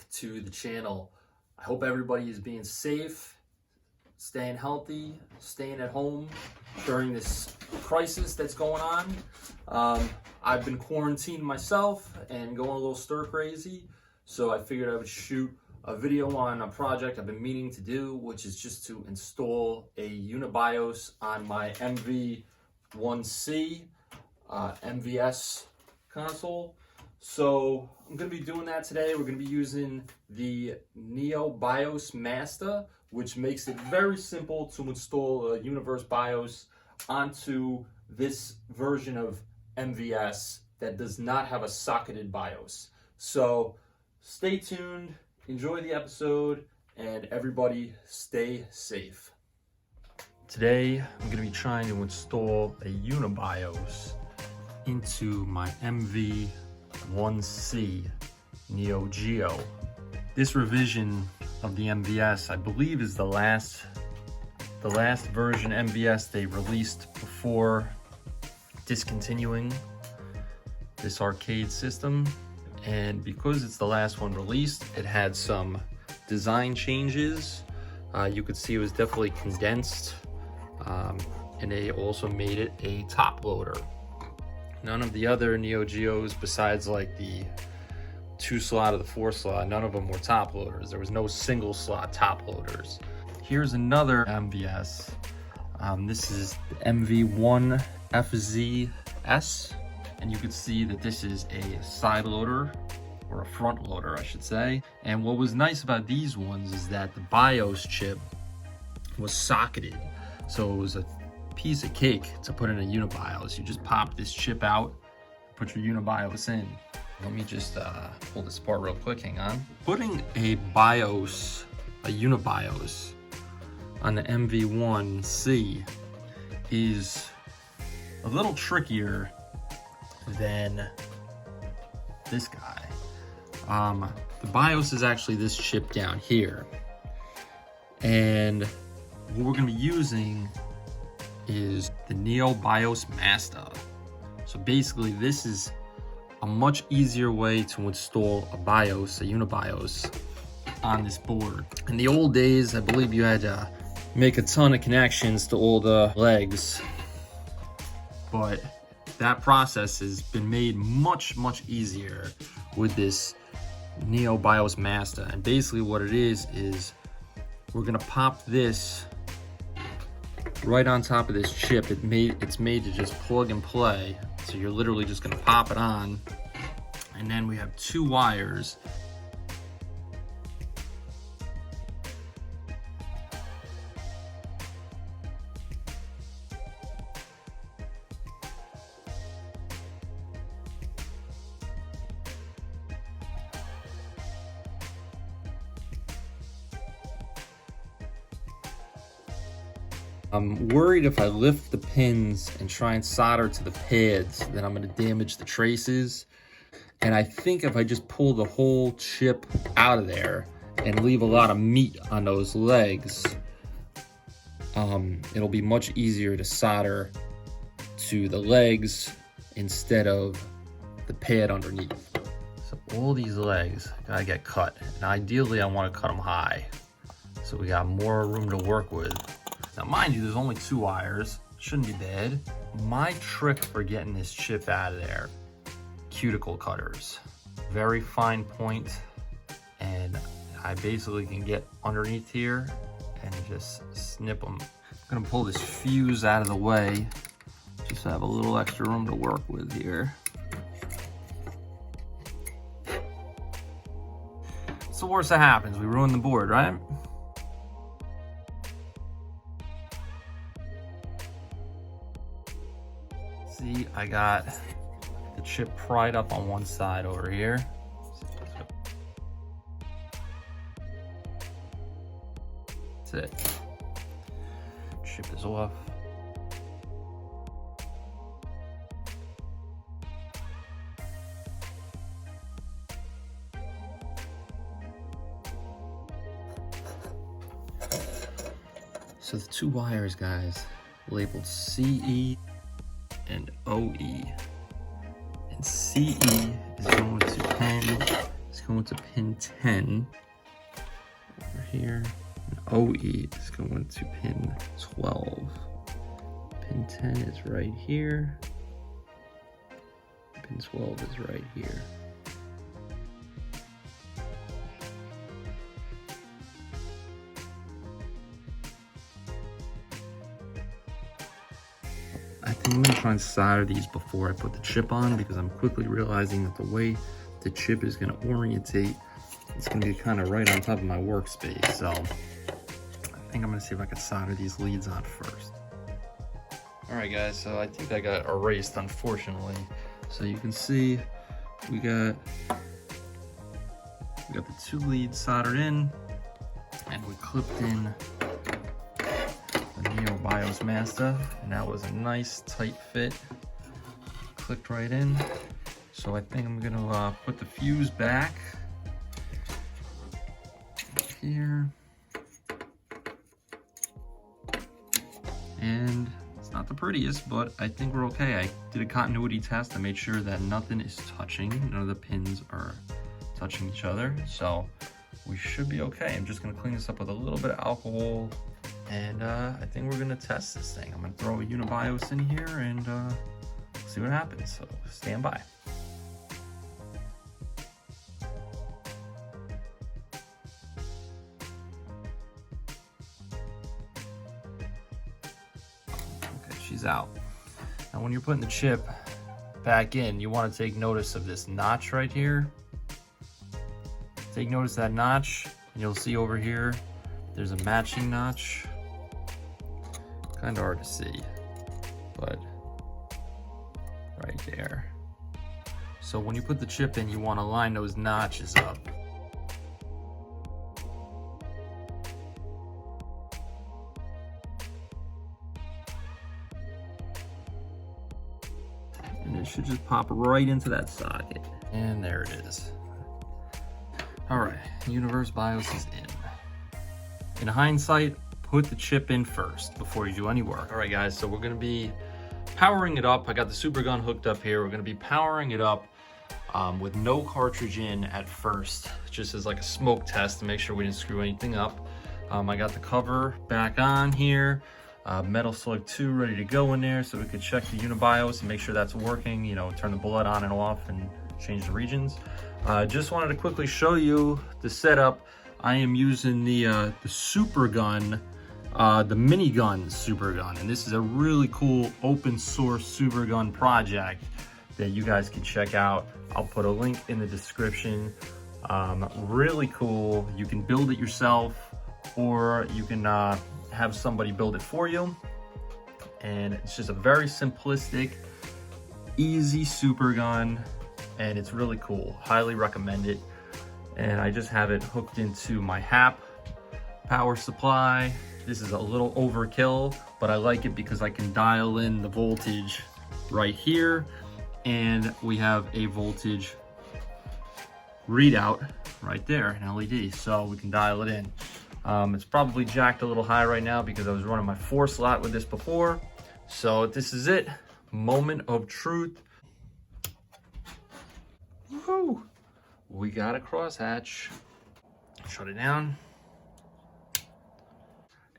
back to the channel. I hope everybody is being safe, staying healthy, staying at home during this crisis that's going on. I've been quarantined myself and going a little stir crazy, so I figured I would shoot a video on a project I've been meaning to do, which is just to install a Unibios on my MV1C MVS console. So I'm going to be doing that today. We're going to be using the NeoBiosMasta, which makes it very simple to install a Universe BIOS onto this version of MVS that does not have a socketed BIOS. So stay tuned, enjoy the episode, and everybody stay safe. Today I'm going to be trying to install a Unibios into my MV1C Neo Geo. This revision of the MVS, I believe, is the last version MVS they released before discontinuing this arcade system. And because it's the last one released, it had some design changes. You could see it was definitely condensed, and they also made it a top loader. None of the other Neo Geos, besides like the 2-slot or the 4-slot, none of them were top loaders. There was no single slot top loaders. Here's another MVS. This is the MV1FZS, and you can see that this is a side loader, or a front loader, I should say. And what was nice about these ones is that the BIOS chip was socketed, so it was a piece of cake to put in a Unibios. You just pop this chip out, put your Unibios in. Let me just pull this apart real quick, hang on. Putting a BIOS, a Unibios, on the MV1C is a little trickier than this guy. The BIOS is actually this chip down here, and what we're gonna be using is the NeoBiosMasta. So basically this is a much easier way to install a BIOS, a Unibios, on this board. In the old days, I believe you had to make a ton of connections to all the legs, but that process has been made much easier with this NeoBiosMasta. And basically what it is we're gonna pop this right on top of this chip. It's made to just plug and play. So you're literally just gonna pop it on, and then we have 2 wires. I'm worried if I lift the pins and try and solder to the pads, then I'm going to damage the traces. And I think if I just pull the whole chip out of there and leave a lot of meat on those legs, it'll be much easier to solder to the legs instead of the pad underneath. So all these legs gotta get cut, and ideally I want to cut them high so we got more room to work with. Now mind you, there's only 2 wires, shouldn't be bad. My trick for getting this chip out of there, cuticle cutters. Very fine point, and I basically can get underneath here and just snip them. I'm gonna pull this fuse out of the way, just to have a little extra room to work with here. What's the worst that happens? We ruin the board, right? See, I got the chip pried up on one side over here. That's it. Chip is off. So the 2 wires, guys, labeled CE and OE. And CE is going to pin is going to pin 10 over here. And OE is going to pin 12. Pin 10 is right here. Pin 12 is right here. I think I'm gonna try and solder these before I put the chip on, because I'm quickly realizing that the way the chip is gonna orientate, it's gonna be kind of right on top of my workspace. So I think I'm gonna see if I can solder these leads on first. All right guys, so I think I got erased, unfortunately. So you can see we got the 2 leads soldered in, and we clipped in the NeoBiosMasta, and that was a nice tight fit. Clicked right in. So I think I'm gonna put the fuse back here, and it's not the prettiest, but I think we're okay. I did a continuity test. I made sure that nothing is touching, none of the pins are touching each other, so we should be okay. I'm just gonna clean this up with a little bit of alcohol, and I think we're gonna test this thing. I'm gonna throw a Unibios in here and see what happens, so stand by. Okay, she's out. Now when you're putting the chip back in, you wanna take notice of this notch right here. Take notice of that notch, and you'll see over here, there's a matching notch. Kind of hard to see, but right there. So when you put the chip in, you want to line those notches up. And it should just pop right into that socket. And there it is. All right, NeoBios is in. In hindsight, put the chip in first before you do any work. All right guys, so we're gonna be powering it up. I got the Supergun hooked up here. We're gonna be powering it up with no cartridge in at first, just as like a smoke test to make sure we didn't screw anything up. I got the cover back on here, metal slug 2 ready to go in there, so we could check the Unibios and make sure that's working, you know, turn the blood on and off and change the regions. Just wanted to quickly show you the setup. I am using the Supergun, the Minigun Supergun, and this is a really cool open source Supergun project that you guys can check out. I'll put a link in the description. Really cool. You can build it yourself, or you can have somebody build it for you. And it's just a very simplistic, easy Supergun, and it's really cool. Highly recommend it. And I just have it hooked into my HAP power supply. This is a little overkill, but I like it because I can dial in the voltage right here, and we have a voltage readout right there, an LED, so we can dial it in. It's probably jacked a little high right now because I was running my 4 slot with this before. So this is it, moment of truth. Woohoo! We got a crosshatch. Shut it down.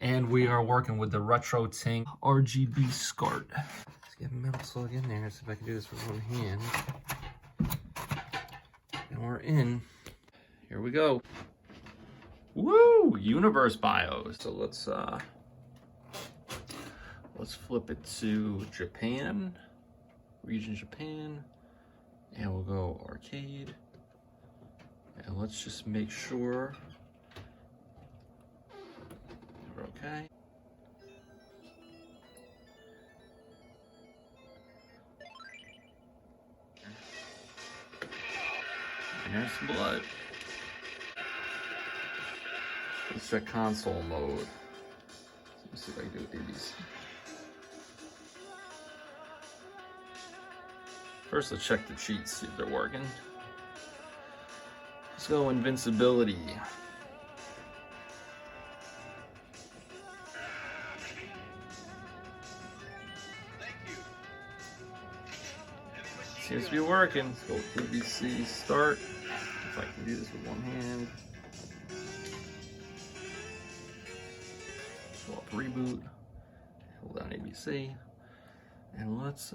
And we are working with the Retrotink RGB SCART. Let's get a metal slug in there. See if I can do this with one hand. And we're in. Here we go. Woo! NeoBios. So let's flip it to Japan. Region Japan. And we'll go arcade. And let's just make sure we're okay. And there's some blood. Let's check console mode. Let's see if I can do these. First, let's check the cheats, see if they're working. Let's go invincibility. Seems to be working. Let's go PVC start. if I can do this with one hand. So I'll reboot, hold down ABC, and let's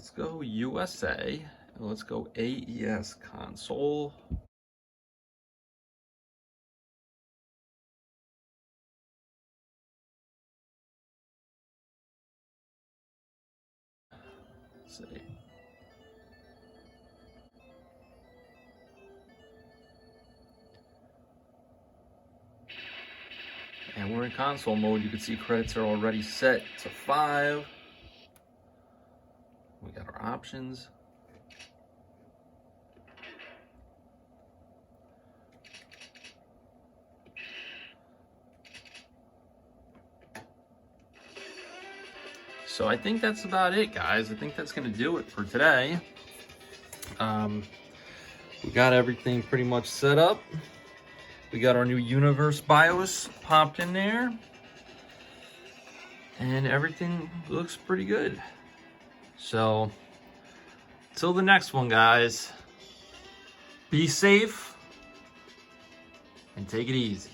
go USA, and let's go AES console. Let's see. And we're in console mode. You can see credits are already set to 5. We got our options. So I think that's about it, guys. I think that's going to do it for today. We got everything pretty much set up. We got our new NeoBios popped in there. And everything looks pretty good. So, till the next one, guys. Be safe and take it easy.